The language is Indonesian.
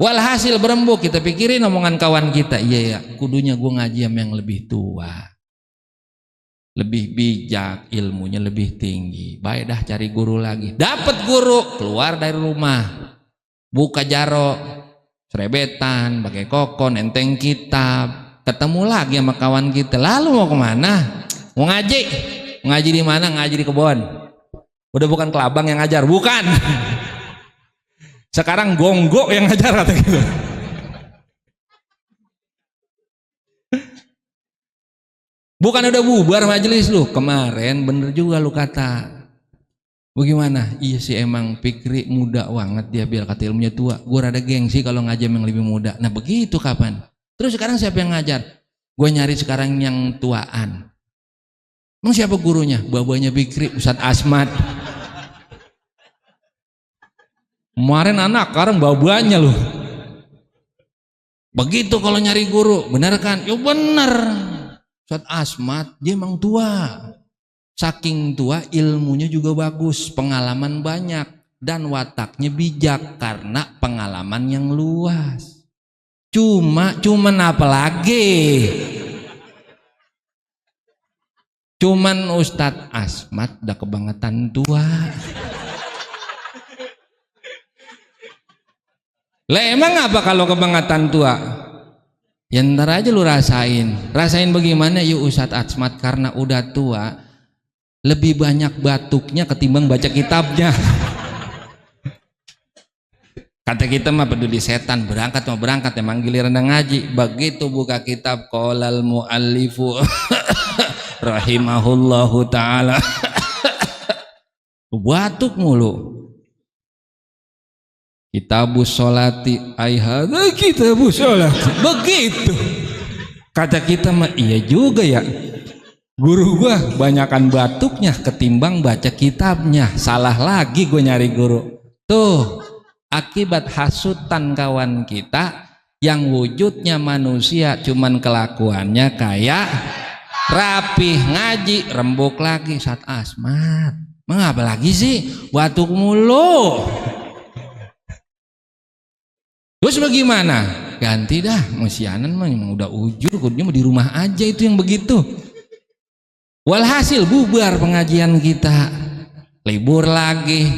Walhasil berembuk, kita pikirin omongan kawan kita, iya ya, kudunya gue ngaji sama yang lebih tua, lebih bijak, ilmunya lebih tinggi. Baik dah cari guru lagi. Dapat guru, keluar dari rumah, buka jarok, serebetan, pakai kokon, enteng kitab, ketemu lagi sama kawan kita. Lalu mau kemana? Mau ngaji. Ngaji di mana? Ngaji di kebun. Udah bukan kelabang yang ngajar, bukan. Sekarang gonggok yang ngajar kata gitu. Bukan udah bubar majelis lu. Kemarin bener juga lu kata. Bagaimana? Iya sih emang Fikri muda banget dia, biar kata ilmunya tua. Gue rada gengsi kalau ngajar yang lebih muda. Nah begitu kapan? Terus sekarang siapa yang ngajar? Gue nyari sekarang yang tuaan. Emang siapa gurunya? Babanya Fikri, Ustadz Asmat. Kemarin anak, sekarang babanya loh. Begitu kalau nyari guru, bener kan? Ya bener. Ustadz Asmat dia emang tua. Saking tua ilmunya juga bagus, pengalaman banyak dan wataknya bijak karena pengalaman yang luas. Cuman apa lagi? Cuman Ustadz Asmat udah kebangetan tua. Lah emang apa kalau kebangetan tua? Ya ntar aja lu rasain. Rasain bagaimana yuk Ustadz Asmat karena udah tua lebih banyak batuknya ketimbang baca kitabnya. Kata kita mah peduli setan, berangkat mau berangkat emang giliran ngaji. Begitu buka kitab qolal muallifu rahimahullahu ta'ala batuk mulu. Kitabus sholati aihada kitabus sholati. Begitu kata kita mah iya juga ya, guru gua banyakan batuknya ketimbang baca kitabnya. Salah lagi gue nyari guru. Tuh akibat hasutan kawan kita yang wujudnya manusia cuman kelakuannya kayak rapih, ngaji rembuk lagi. Ustadz Asmat mengapa lagi sih batuk mulu? Terus bagaimana? Ganti dah, musianan mah emang udah ujur, kudunya mau di rumah aja itu yang begitu. Walhasil bubar pengajian kita, libur lagi.